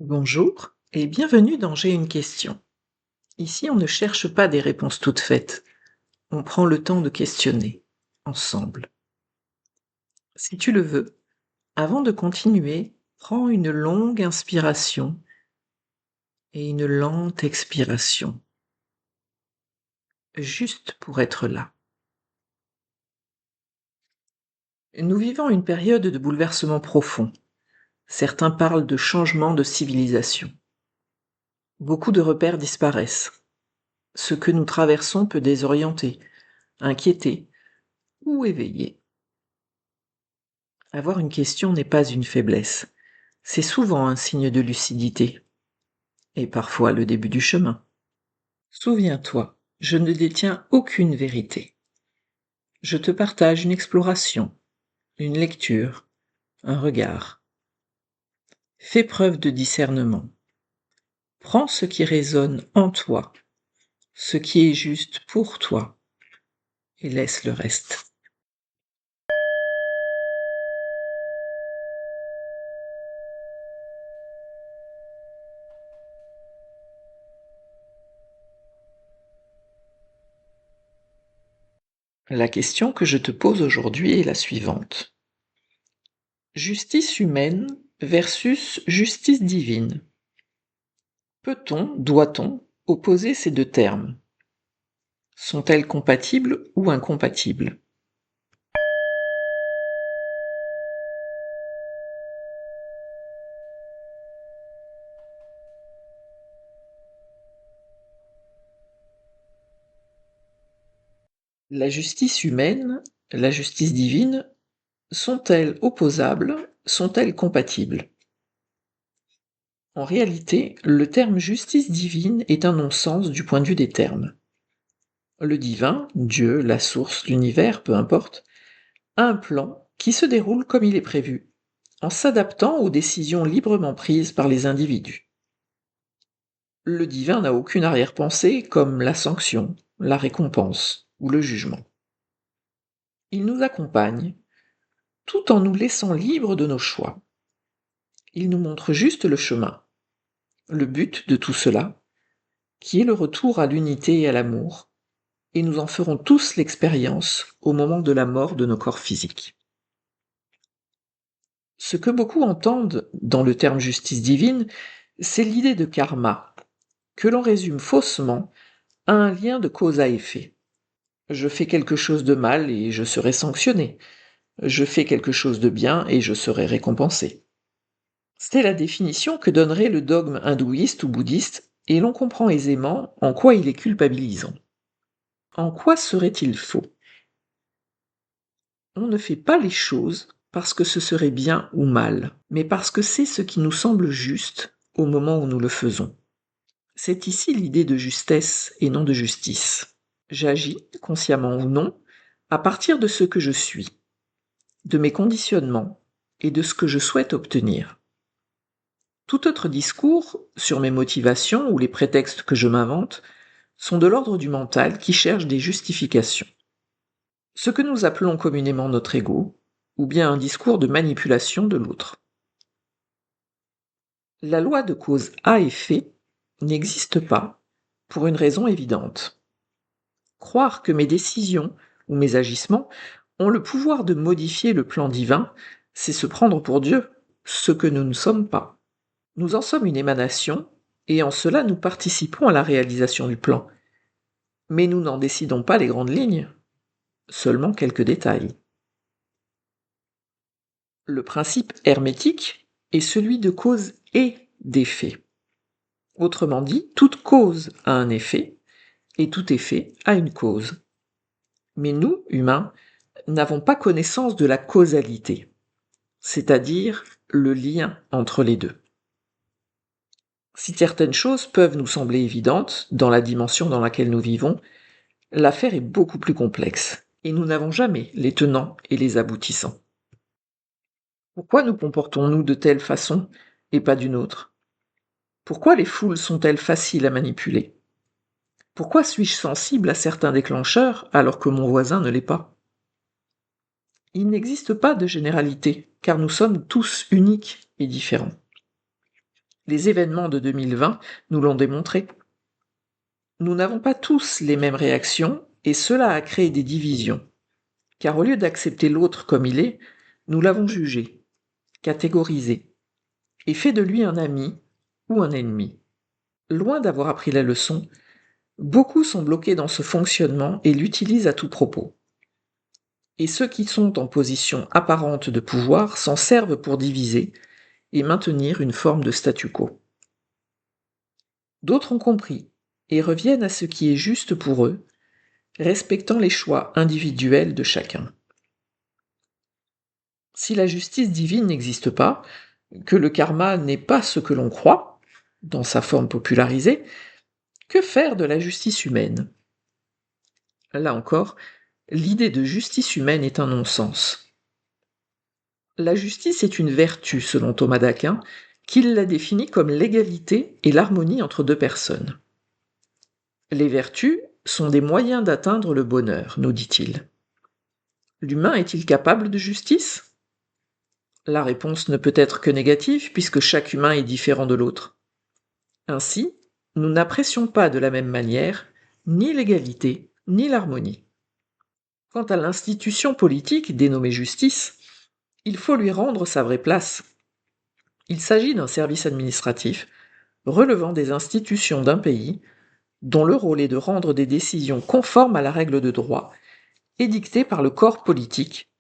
Bonjour et bienvenue dans J'ai une question. Ici, on ne cherche pas des réponses toutes faites. On prend le temps de questionner, ensemble. Si tu le veux, avant de continuer, prends une longue inspiration et une lente expiration, juste pour être là. Nous vivons une période de bouleversement profond. Certains parlent de changement de civilisation. Beaucoup de repères disparaissent. Ce que nous traversons peut désorienter, inquiéter ou éveiller. Avoir une question n'est pas une faiblesse. C'est souvent un signe de lucidité, et parfois le début du chemin. Souviens-toi, je ne détiens aucune vérité. Je te partage une exploration, une lecture, un regard. Fais preuve de discernement. Prends ce qui résonne en toi, ce qui est juste pour toi, et laisse le reste. La question que je te pose aujourd'hui est la suivante. Justice humaine versus justice divine. Peut-on, doit-on, opposer ces deux termes? Sont-elles compatibles ou incompatibles? La justice humaine, la justice divine, sont-elles opposables? Sont-elles compatibles? En réalité, le terme justice divine est un non-sens du point de vue des termes. Le divin, Dieu, la source, l'univers, peu importe, a un plan qui se déroule comme il est prévu, en s'adaptant aux décisions librement prises par les individus. Le divin n'a aucune arrière-pensée comme la sanction, la récompense ou le jugement. Il nous accompagne tout en nous laissant libres de nos choix. Il nous montre juste le chemin, le but de tout cela, qui est le retour à l'unité et à l'amour, et nous en ferons tous l'expérience au moment de la mort de nos corps physiques. Ce que beaucoup entendent dans le terme justice divine, c'est l'idée de karma, que l'on résume faussement à un lien de cause à effet. Je fais quelque chose de mal et je serai sanctionné. Je fais quelque chose de bien et je serai récompensé. C'est la définition que donnerait le dogme hindouiste ou bouddhiste, et l'on comprend aisément en quoi il est culpabilisant. En quoi serait-il faux? On ne fait pas les choses parce que ce serait bien ou mal, mais parce que c'est ce qui nous semble juste au moment où nous le faisons. C'est ici l'idée de justesse et non de justice. J'agis, consciemment ou non, à partir de ce que je suis, de mes conditionnements et de ce que je souhaite obtenir. Tout autre discours sur mes motivations ou les prétextes que je m'invente sont de l'ordre du mental qui cherche des justifications. Ce que nous appelons communément notre ego, ou bien un discours de manipulation de l'autre. La loi de cause à effet n'existe pas pour une raison évidente. Croire que mes décisions ou mes agissements ont le pouvoir de modifier le plan divin, c'est se prendre pour Dieu, ce que nous ne sommes pas. Nous en sommes une émanation, et en cela nous participons à la réalisation du plan. Mais nous n'en décidons pas les grandes lignes, seulement quelques détails. Le principe hermétique est celui de cause et d'effet. Autrement dit, toute cause a un effet, et tout effet a une cause. Mais nous, humains, n'avons pas connaissance de la causalité, c'est-à-dire le lien entre les deux. Si certaines choses peuvent nous sembler évidentes dans la dimension dans laquelle nous vivons, l'affaire est beaucoup plus complexe, et nous n'avons jamais les tenants et les aboutissants. Pourquoi nous comportons-nous de telle façon et pas d'une autre? Pourquoi les foules sont-elles faciles à manipuler? Pourquoi suis-je sensible à certains déclencheurs alors que mon voisin ne l'est pas? Il n'existe pas de généralité, car nous sommes tous uniques et différents. Les événements de 2020 nous l'ont démontré. Nous n'avons pas tous les mêmes réactions et cela a créé des divisions. Car au lieu d'accepter l'autre comme il est, nous l'avons jugé, catégorisé, et fait de lui un ami ou un ennemi. Loin d'avoir appris la leçon, beaucoup sont bloqués dans ce fonctionnement et l'utilisent à tout propos. Et ceux qui sont en position apparente de pouvoir s'en servent pour diviser et maintenir une forme de statu quo. D'autres ont compris et reviennent à ce qui est juste pour eux, respectant les choix individuels de chacun. Si la justice divine n'existe pas, que le karma n'est pas ce que l'on croit, dans sa forme popularisée, que faire de la justice humaine? Là encore, l'idée de justice humaine est un non-sens. La justice est une vertu, selon Thomas d'Aquin, qu'il la définit comme l'égalité et l'harmonie entre deux personnes. Les vertus sont des moyens d'atteindre le bonheur, nous dit-il. L'humain est-il capable de justice? La réponse ne peut être que négative, puisque chaque humain est différent de l'autre. Ainsi, nous n'apprécions pas de la même manière ni l'égalité ni l'harmonie. Quant à l'institution politique dénommée justice, il faut lui rendre sa vraie place. Il s'agit d'un service administratif relevant des institutions d'un pays dont le rôle est de rendre des décisions conformes à la règle de droit édictées par le corps politique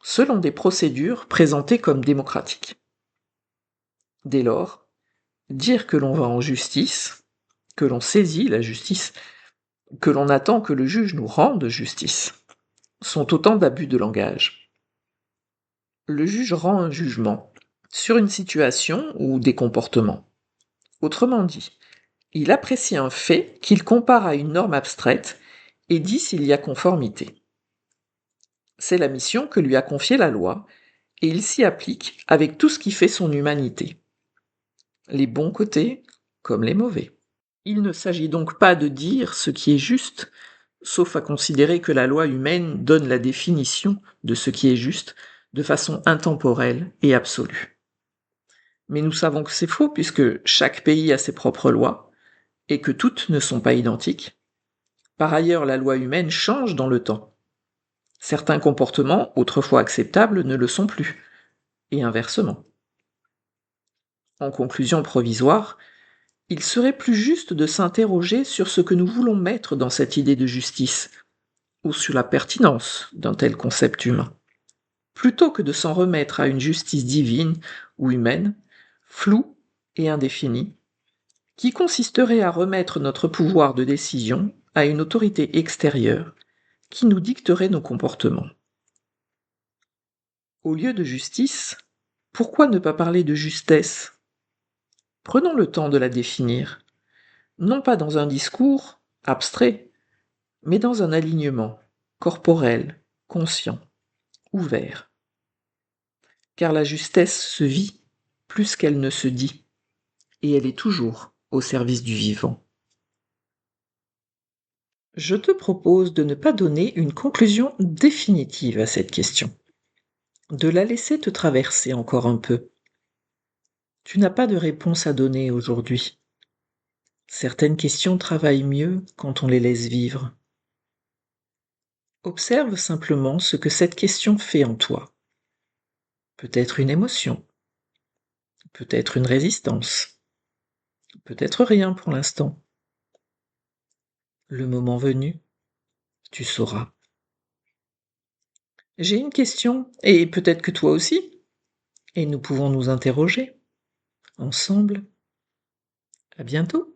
selon des procédures présentées comme démocratiques. Dès lors, dire que l'on va en justice, que l'on saisit la justice, que l'on attend que le juge nous rende justice, sont autant d'abus de langage. Le juge rend un jugement sur une situation ou des comportements. Autrement dit, il apprécie un fait qu'il compare à une norme abstraite et dit s'il y a conformité. C'est la mission que lui a confiée la loi, et il s'y applique avec tout ce qui fait son humanité. Les bons côtés comme les mauvais. Il ne s'agit donc pas de dire ce qui est juste, sauf à considérer que la loi humaine donne la définition de ce qui est juste de façon intemporelle et absolue. Mais nous savons que c'est faux puisque chaque pays a ses propres lois et que toutes ne sont pas identiques. Par ailleurs, la loi humaine change dans le temps. Certains comportements, autrefois acceptables, ne le sont plus, et inversement. En conclusion provisoire, il serait plus juste de s'interroger sur ce que nous voulons mettre dans cette idée de justice, ou sur la pertinence d'un tel concept humain, plutôt que de s'en remettre à une justice divine ou humaine, floue et indéfinie, qui consisterait à remettre notre pouvoir de décision à une autorité extérieure qui nous dicterait nos comportements. Au lieu de justice, pourquoi ne pas parler de justesse? Prenons le temps de la définir, non pas dans un discours abstrait, mais dans un alignement corporel, conscient, ouvert. Car la justesse se vit plus qu'elle ne se dit, et elle est toujours au service du vivant. Je te propose de ne pas donner une conclusion définitive à cette question, de la laisser te traverser encore un peu. Tu n'as pas de réponse à donner aujourd'hui. Certaines questions travaillent mieux quand on les laisse vivre. Observe simplement ce que cette question fait en toi. Peut-être une émotion, peut-être une résistance, peut-être rien pour l'instant. Le moment venu, tu sauras. J'ai une question, et peut-être que toi aussi, et nous pouvons nous interroger ensemble. À bientôt.